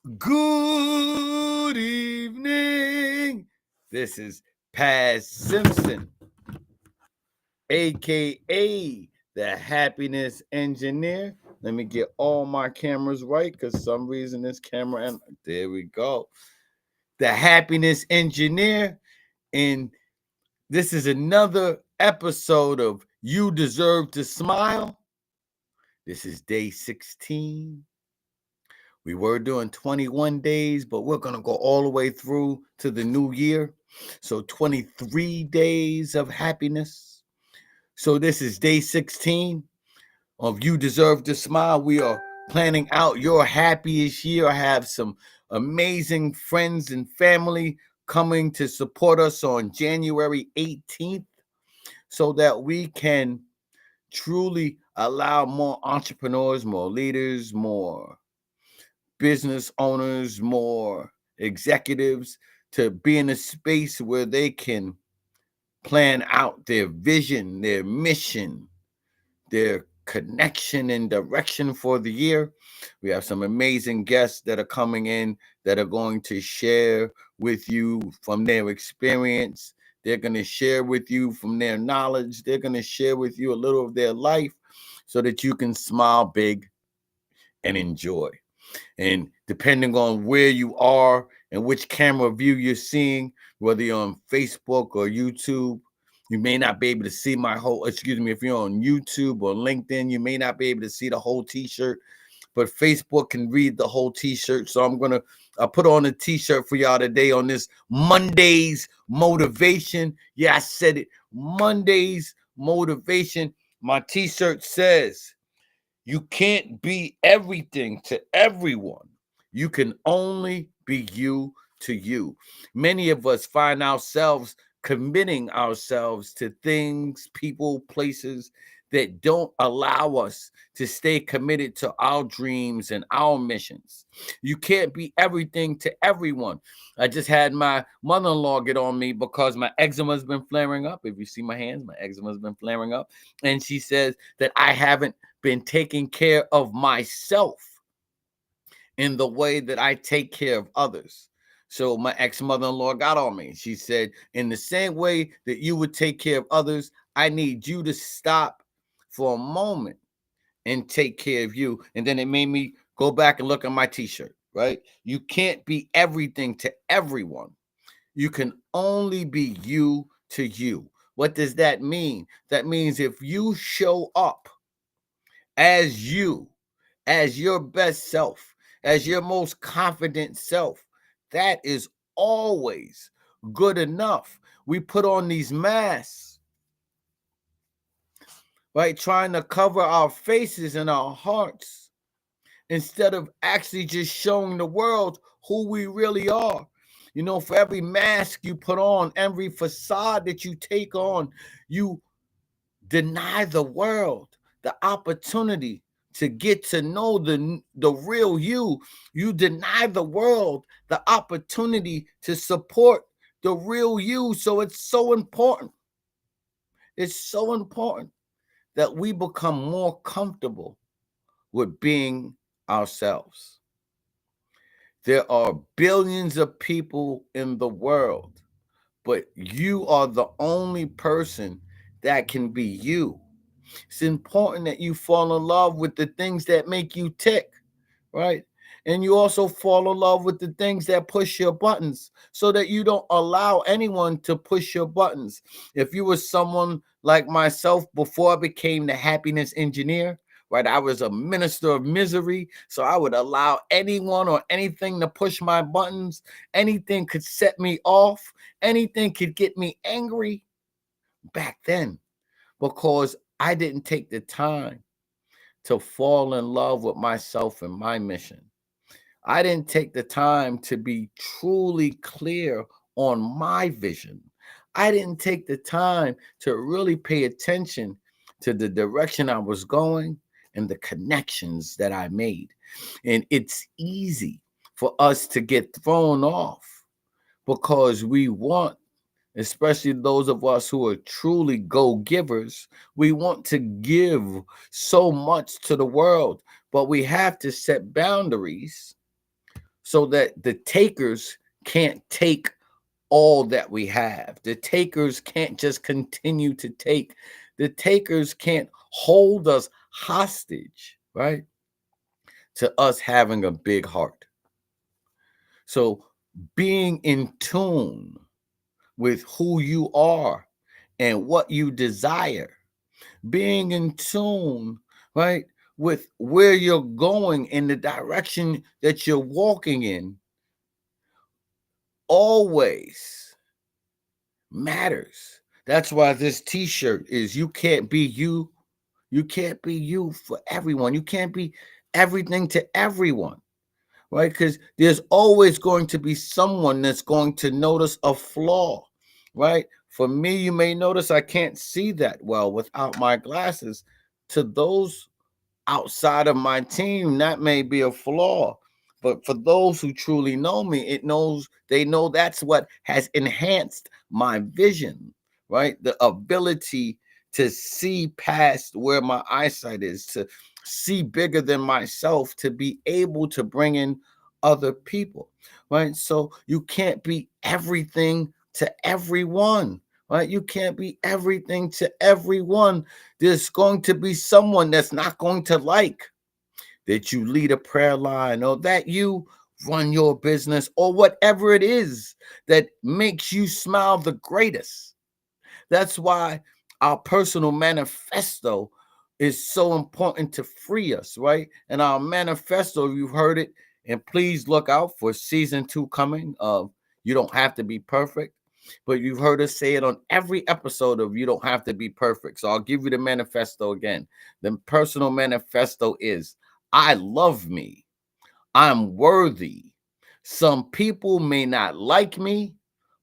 Good evening. This is Paz Simpson, aka the Happiness Engineer. Let me get all my cameras right because some reason this camera and there we go. The Happiness Engineer, and this is another episode of You Deserve to Smile. This is day 16. We were doing 21 days, but we're going to go all the way through to the new year. So 23 days of happiness. So this is day 16 of You Deserve to Smile. We are planning out your happiest year. I have some amazing friends and family coming to support us on January 18th so that we can truly allow more entrepreneurs, more leaders, more business owners, more executives to be in a space where they can plan out their vision, their mission, their connection and direction for the year. We have some amazing guests that are coming in that are going to share with you from their experience. They're going to share with you from their knowledge. They're going to share with you a little of their life so that you can smile big and enjoy. And depending on where you are and which camera view you're seeing, whether you're on Facebook or YouTube, you may not be able to see if you're on YouTube or LinkedIn, you may not be able to see the whole t-shirt, but Facebook can read the whole t-shirt. So I put on a t-shirt for y'all today on this Monday's motivation. Yeah, I said it. Monday's motivation. My t-shirt says, you can't be everything to everyone. You can only be you to you. Many of us find ourselves committing ourselves to things, people, places that don't allow us to stay committed to our dreams and our missions. You can't be everything to everyone. I just had my mother-in-law get on me because my eczema's been flaring up. If you see my hands, my eczema's been flaring up. And she says that I haven't been taking care of myself in the way that I take care of others. So my ex-mother-in-law got on me. She said, in the same way that you would take care of others, I need you to stop for a moment and take care of you. And then it made me go back and look at my t-shirt, right? You can't be everything to everyone. You can only be you to you. What does that mean? That means if you show up as you, as your best self, as your most confident self, that is always good enough. We put on these masks, right? Trying to cover our faces and our hearts instead of actually just showing the world who we really are. You know, for every mask you put on, every facade that you take on, you deny the world the opportunity to get to know the real you. You deny the world the opportunity to support the real you. So it's so important. It's so important that we become more comfortable with being ourselves. There are billions of people in the world, but you are the only person that can be you. It's important that you fall in love with the things that make you tick, right? And you also fall in love with the things that push your buttons so that you don't allow anyone to push your buttons. If you were someone like myself before I became the happiness engineer, right? I was a minister of misery. So I would allow anyone or anything to push my buttons. Anything could set me off. Anything could get me angry back then because I didn't take the time to fall in love with myself and my mission. I didn't take the time to be truly clear on my vision. I didn't take the time to really pay attention to the direction I was going and the connections that I made. And it's easy for us to get thrown off because we want, especially those of us who are truly go-givers, we want to give so much to the world, but we have to set boundaries so that the takers can't take all that we have. The takers can't just continue to take. The takers can't hold us hostage, right? To us having a big heart. So being in tune with who you are and what you desire, being in tune, right, with where you're going in the direction that you're walking in always matters. That's why this t-shirt is you can't be you. You can't be you for everyone. You can't be everything to everyone, right? Because there's always going to be someone that's going to notice a flaw, right? For me, you may notice I can't see that well without my glasses. To those outside of my team, that may be a flaw. But for those who truly know me, they know that's what has enhanced my vision, right? The ability to see past where my eyesight is, to see bigger than myself, to be able to bring in other people, right? So you can't be everything to everyone, right? You can't be everything to everyone. There's going to be someone that's not going to like that you lead a prayer line or that you run your business or whatever it is that makes you smile the greatest. That's why our personal manifesto is so important to free us, right? And our manifesto, you've heard it, and please look out for season 2 coming. You don't have to be perfect, but you've heard us say it on every episode of You Don't Have to Be Perfect. So I'll give you the manifesto again. The personal manifesto is I love me. I'm worthy. Some people may not like me,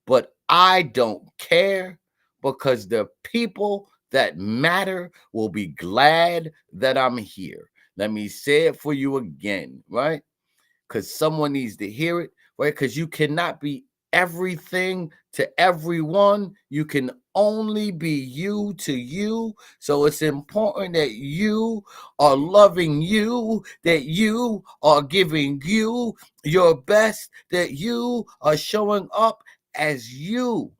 but I don't care because the people that matter will be glad that I'm here. Let me say it for you again, right? Because someone needs to hear it, right? Because you cannot be everything to everyone. You can only be you to you. So it's important that you are loving you, that you are giving you your best, that you are showing up as you,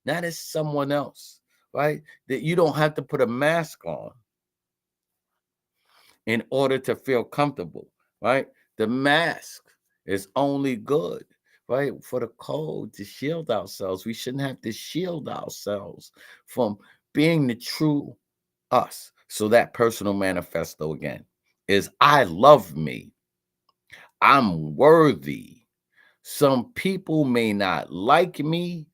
not as someone else, right? That you don't have to put a mask on in order to feel comfortable, right? The mask is only good, right? For the code to shield ourselves. We shouldn't have to shield ourselves from being the true us. So that personal manifesto again is I love me. I'm worthy. Some people may not like me,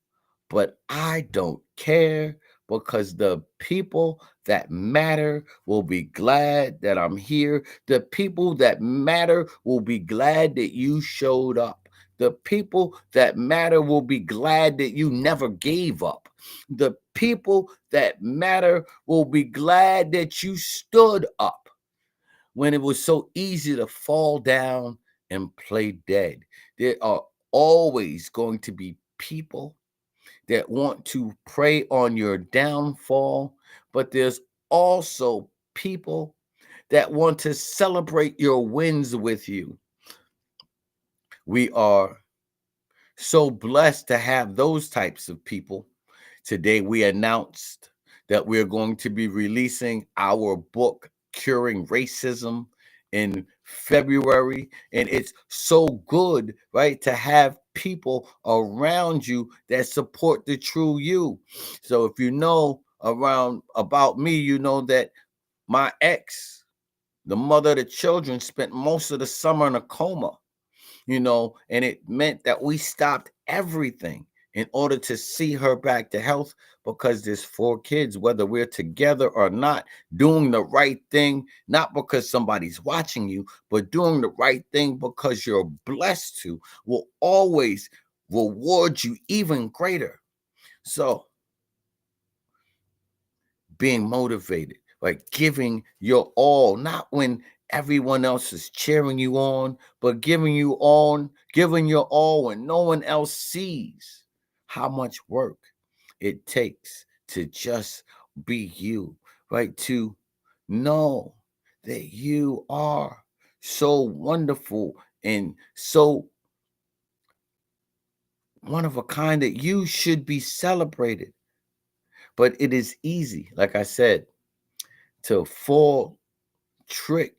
but I don't care because the people that matter will be glad that I'm here. The people that matter will be glad that you showed up. The people that matter will be glad that you never gave up. The people that matter will be glad that you stood up when it was so easy to fall down and play dead. There are always going to be people that want to prey on your downfall, but there's also people that want to celebrate your wins with you. We are so blessed to have those types of people. Today, we announced that we're going to be releasing our book, Curing Racism, in February. And it's so good, right, to have people around you that support the true you. So if you know around about me, you know that my ex, the mother of the children, spent most of the summer in a coma, and it meant that we stopped everything in order to see her back to health because there's 4 kids, whether we're together or not, doing the right thing, not because somebody's watching you, but doing the right thing because you're blessed to, will always reward you even greater. So being motivated, like giving your all, not when everyone else is cheering you on, but giving your all when no one else sees how much work it takes to just be you, right? To know that you are so wonderful and so one of a kind that you should be celebrated. But it is easy, like I said, to fall trick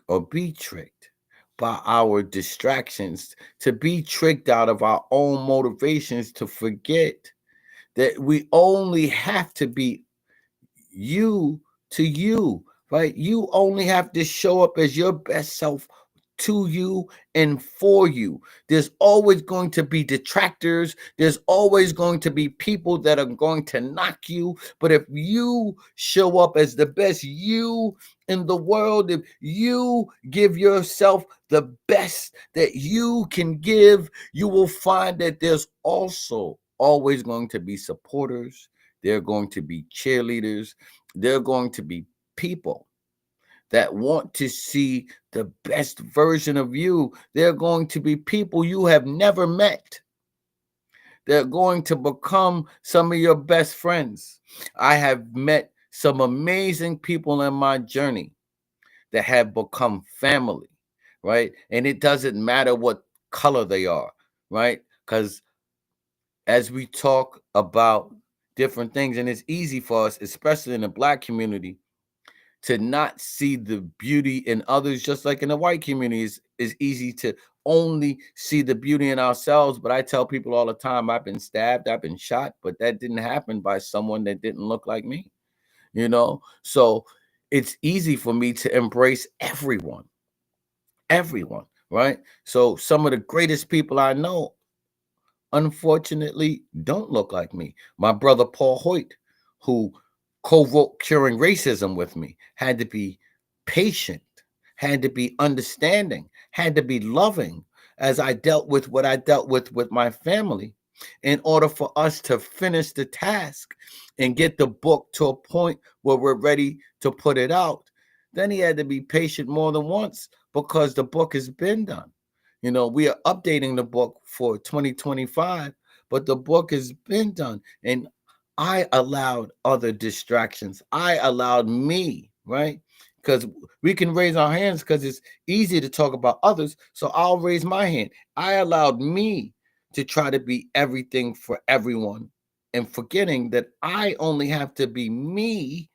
or be tricked by our distractions, to be tricked out of our own motivations, to forget that we only have to be you to you, right? You only have to show up as your best self to you and for you. There's always going to be detractors. There's always going to be people that are going to knock you. But if you show up as the best you in the world, if you give yourself the best that you can give, you will find that there's also always going to be supporters. There are going to be cheerleaders. There are going to be people that want to see the best version of you. They're going to be people you have never met. They're going to become some of your best friends. I have met some amazing people in my journey that have become family, right? And it doesn't matter what color they are, right? Because as we talk about different things, and it's easy for us, especially in the Black community, to not see the beauty in others, just like in the white community. Is easy to only see the beauty in ourselves. But I tell people all the time, I've been stabbed, I've been shot, but that didn't happen by someone that didn't look like me, you know? So it's easy for me to embrace everyone, right? So some of the greatest people I know, unfortunately, don't look like me. My brother Paul Hoyt, who co-wrote Curing Racism with me, had to be patient, had to be understanding, had to be loving as I dealt with what I dealt with my family in order for us to finish the task and get the book to a point where we're ready to put it out. Then he had to be patient more than once because the book has been done. You know, we are updating the book for 2025, but the book has been done. And I allowed other distractions. I allowed me, right? Because we can raise our hands because it's easy to talk about others. So I'll raise my hand. I allowed me to try to be everything for everyone and forgetting that I only have to be me,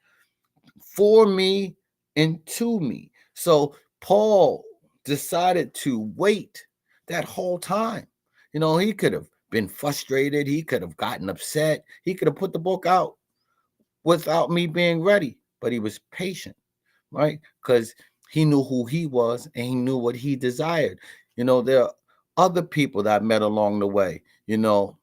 for me, and to me. So Paul decided to wait that whole time. You know, he could have been frustrated, he could have gotten upset, he could have put the book out without me being ready, but he was patient, right? Because he knew who he was and he knew what he desired. You know, there are other people that I met along the way. You know,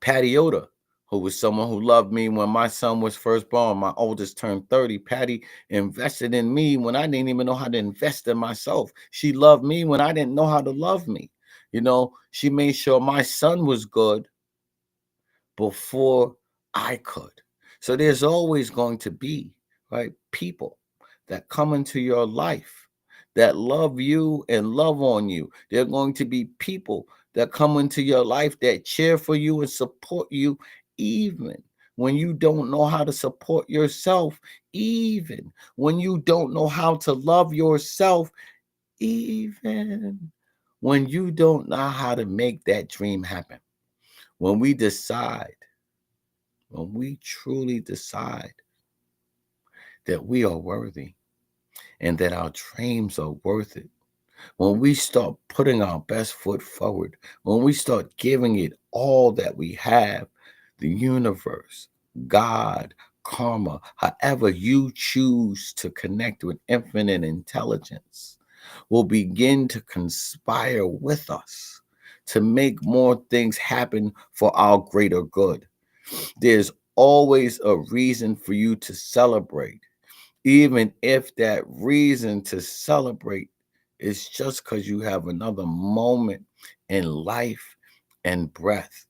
Patty Yoda, who was someone who loved me when my son was first born. My oldest turned 30. Patty invested in me when I didn't even know how to invest in myself. She loved me when I didn't know how to love me. You know, she made sure my son was good before I could. So there's always going to be, right, people that come into your life that love you and love on you. There are going to be people that come into your life that cheer for you and support you, even when you don't know how to support yourself, even when you don't know how to love yourself, even when you don't know how to make that dream happen. When we decide, when we truly decide that we are worthy and that our dreams are worth it, when we start putting our best foot forward, when we start giving it all that we have, the universe, God, karma, however you choose to connect with infinite intelligence, will begin to conspire with us to make more things happen for our greater good. There's always a reason for you to celebrate, even if that reason to celebrate is just because you have another moment in life and breath.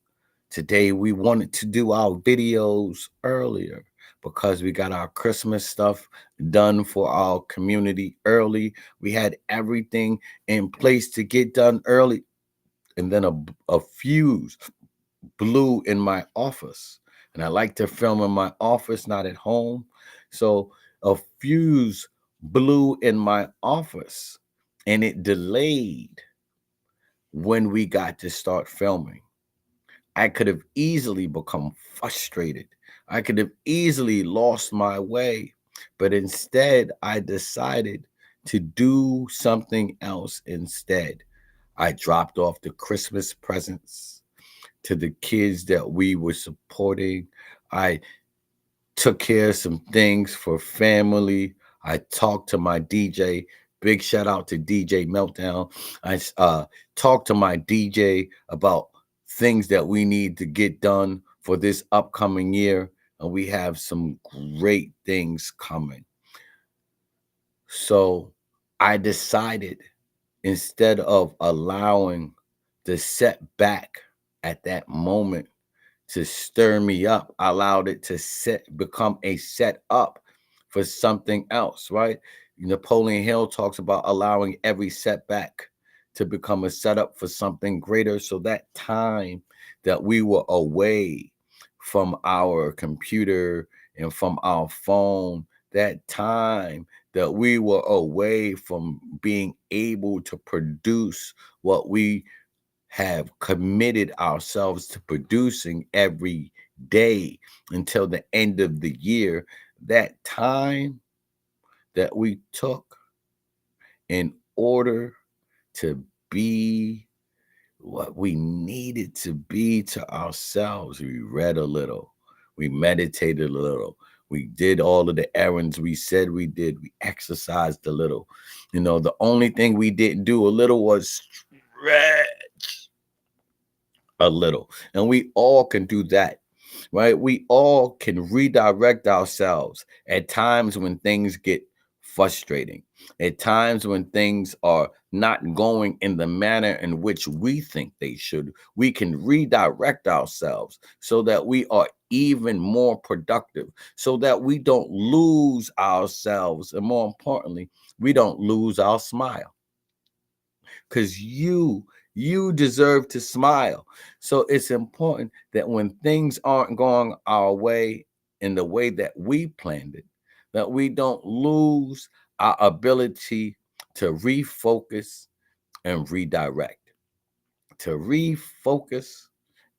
Today, we wanted to do our videos earlier because we got our Christmas stuff done for our community early. We had everything in place to get done early. And then a fuse blew in my office. And I like to film in my office, not at home. So a fuse blew in my office and it delayed when we got to start filming. I could have easily become frustrated. I could have easily lost my way. But instead, I decided to do something else instead. I dropped off the Christmas presents to the kids that we were supporting. I took care of some things for family. I talked to my DJ. Big shout out to DJ Meltdown. I talked to my DJ about things that we need to get done for this upcoming year, and we have some great things coming. So I decided, instead of allowing the setback at that moment to stir me up, I allowed it to become a set up for something else, right? Napoleon Hill talks about allowing every setback to become a setup for something greater. So that time that we were away from our computer and from our phone, that time that we were away from being able to produce what we have committed ourselves to producing every day until the end of the year, that time that we took in order to be what we needed to be to ourselves. We read a little, we meditated a little, we did all of the errands we said we did, we exercised a little. The only thing we didn't do a little was stretch a little. And we all can do that, right? We all can redirect ourselves at times when things get frustrating, at times when things are not going in the manner in which we think they should. We can redirect ourselves so that we are even more productive, so that we don't lose ourselves. And more importantly, we don't lose our smile, because you deserve to smile. So it's important that when things aren't going our way in the way that we planned it, that we don't lose our ability to refocus and redirect, to refocus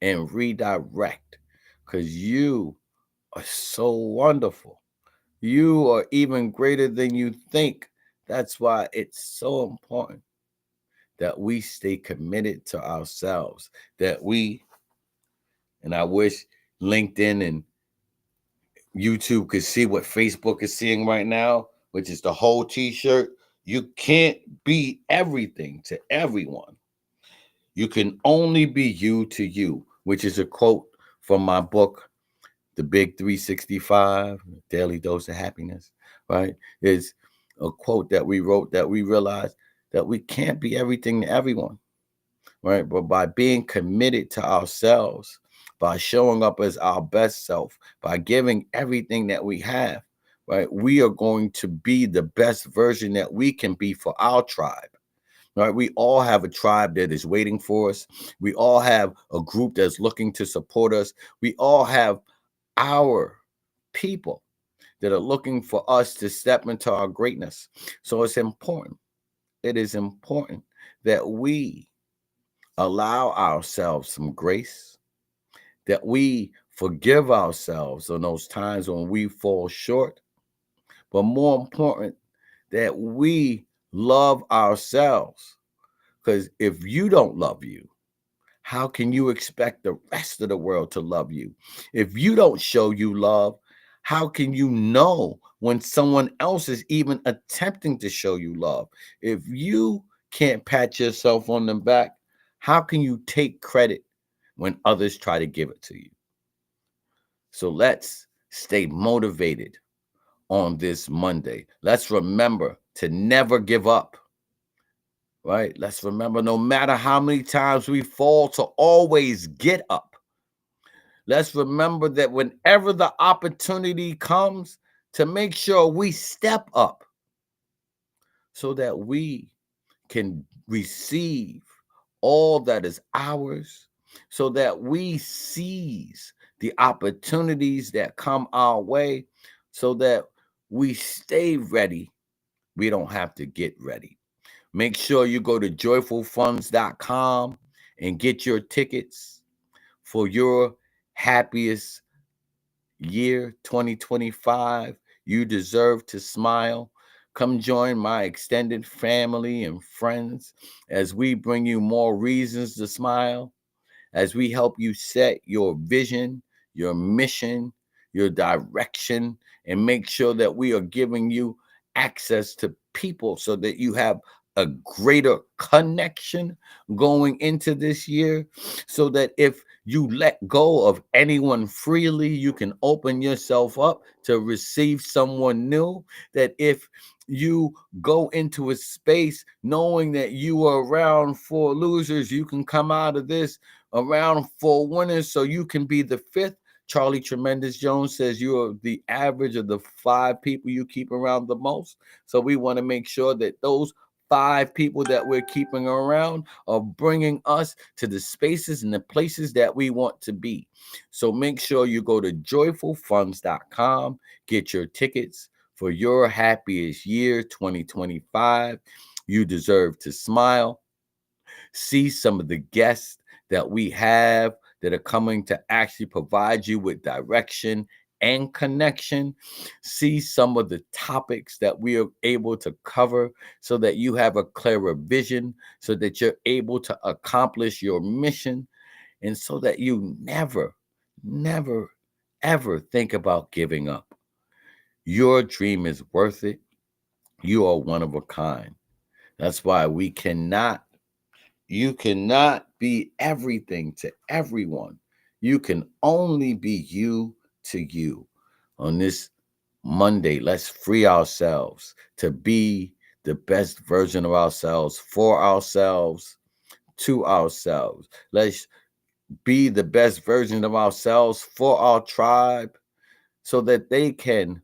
and redirect, because you are so wonderful. You are even greater than you think. That's why it's so important that we stay committed to ourselves, and I wish LinkedIn and YouTube could see what Facebook is seeing right now, which is the whole t-shirt. You can't be everything to everyone. You can only be you to you, which is a quote from my book, The Big 365, Daily Dose of Happiness, right? Is a quote that we wrote, that we realized that we can't be everything to everyone, right? But by being committed to ourselves, by showing up as our best self, by giving everything that we have, right, we are going to be the best version that we can be for our tribe. Right? We all have a tribe that is waiting for us. We all have a group that's looking to support us. We all have our people that are looking for us to step into our greatness. So it's important. It is important that we allow ourselves some grace, that we forgive ourselves on those times when we fall short, but more important, that we love ourselves. Because if you don't love you, how can you expect the rest of the world to love you? If you don't show you love, how can you know when someone else is even attempting to show you love? If you can't pat yourself on the back, how can you take credit when others try to give it to you? So let's stay motivated on this Monday. Let's remember to never give up, right? Let's remember, no matter how many times we fall, to always get up. Let's remember that whenever the opportunity comes, to make sure we step up so that we can receive all that is ours, so that we seize the opportunities that come our way, so that we stay ready. We don't have to get ready. Make sure you go to joyfulfunds.com and get your tickets for your happiest year 2025. You deserve to smile. Come join my extended family and friends as we bring you more reasons to smile, as we help you set your vision, your mission, your direction, and make sure that we are giving you access to people so that you have a greater connection going into this year, so that if you let go of anyone freely, you can open yourself up to receive someone new. That if you go into a space knowing that you are around for losers, you can come out of this around for winners, so you can be the fifth. Charlie Tremendous Jones says you are the average of the 5 people you keep around the most. So we want to make sure that those 5 people that we're keeping around are bringing us to the spaces and the places that we want to be. So make sure you go to joyfulfunds.com, get your tickets for your happiest year 2025. You deserve to smile. See some of the guests that we have that are coming to actually provide you with direction and connection. See some of the topics that we are able to cover so that you have a clearer vision, so that you're able to accomplish your mission, and so that you never, never, ever think about giving up. Your dream is worth it. You are one of a kind. That's why you cannot be everything to everyone. You can only be you to you. On this Monday, let's free ourselves to be the best version of ourselves, for ourselves, to ourselves. Let's be the best version of ourselves for our tribe so that they can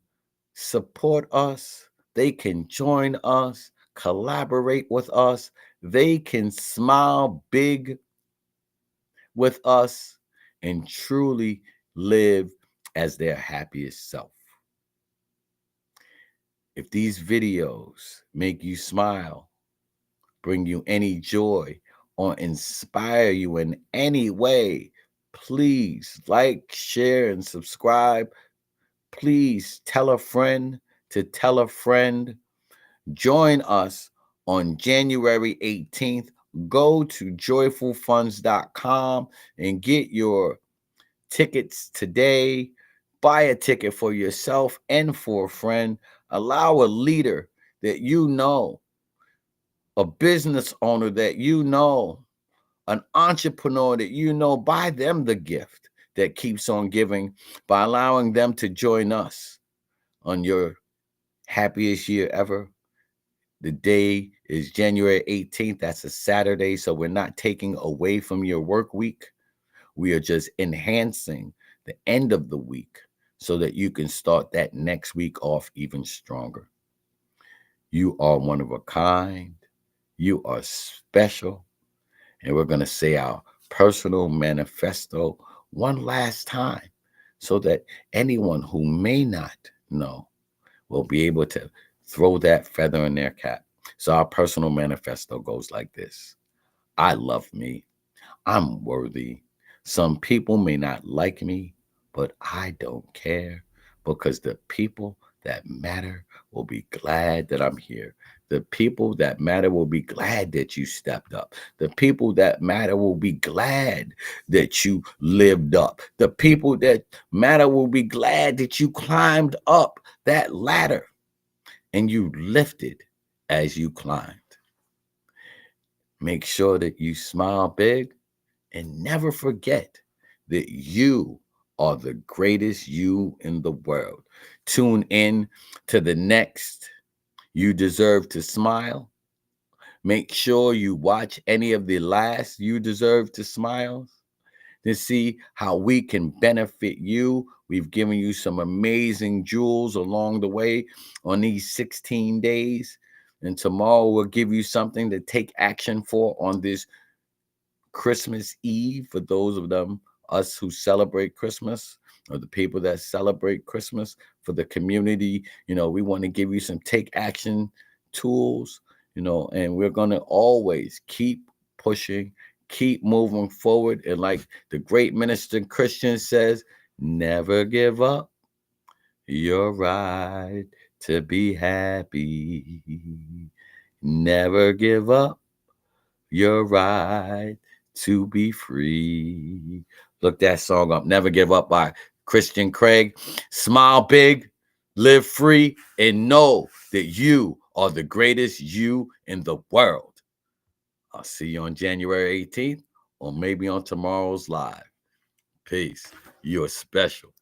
support us, they can join us, collaborate with us, they can smile big with us, and truly live as their happiest self. If these videos make you smile, bring you any joy, or inspire you in any way, please like, share, and subscribe. Please tell a friend to tell a friend. Join us on January 18th. Go to joyfulfunds.com and get your tickets today. Buy a ticket for yourself and for a friend. Allow a leader that you know, a business owner that you know, an entrepreneur that you know, buy them the gift that keeps on giving by allowing them to join us on your happiest year ever. The day is January 18th. That's a Saturday. So we're not taking away from your work week. We are just enhancing the end of the week so that you can start that next week off even stronger. You are one of a kind. You are special. And we're going to say our personal manifesto one last time so that anyone who may not know will be able to throw that feather in their cap. So our personal manifesto goes like this: I love me. I'm worthy. Some people may not like me, but I don't care, because the people that matter will be glad that I'm here. The people that matter will be glad that you stepped up. The people that matter will be glad that you lived up. The people that matter will be glad that you climbed up that ladder and you lifted as you climbed. Make sure that you smile big and never forget that you are the greatest you in the world. Tune in to the next You Deserve to Smile. Make sure you watch any of the last You Deserve to Smiles to see how we can benefit you. We've given you some amazing jewels along the way on these 16 days. And tomorrow we'll give you something to take action for on this Christmas Eve, for those of us who celebrate Christmas, or the people that celebrate Christmas. For the community, we want to give you some take action tools and we're going to always keep pushing, keep moving forward. And like the great minister Christian says, never give up your right to be happy. Never give up your right to be free. Look that song up, Never Give Up by Christian Craig. Smile big, live free, and know that you are the greatest you in the world. I'll see you on January 18th or maybe on tomorrow's live. Peace. You're special.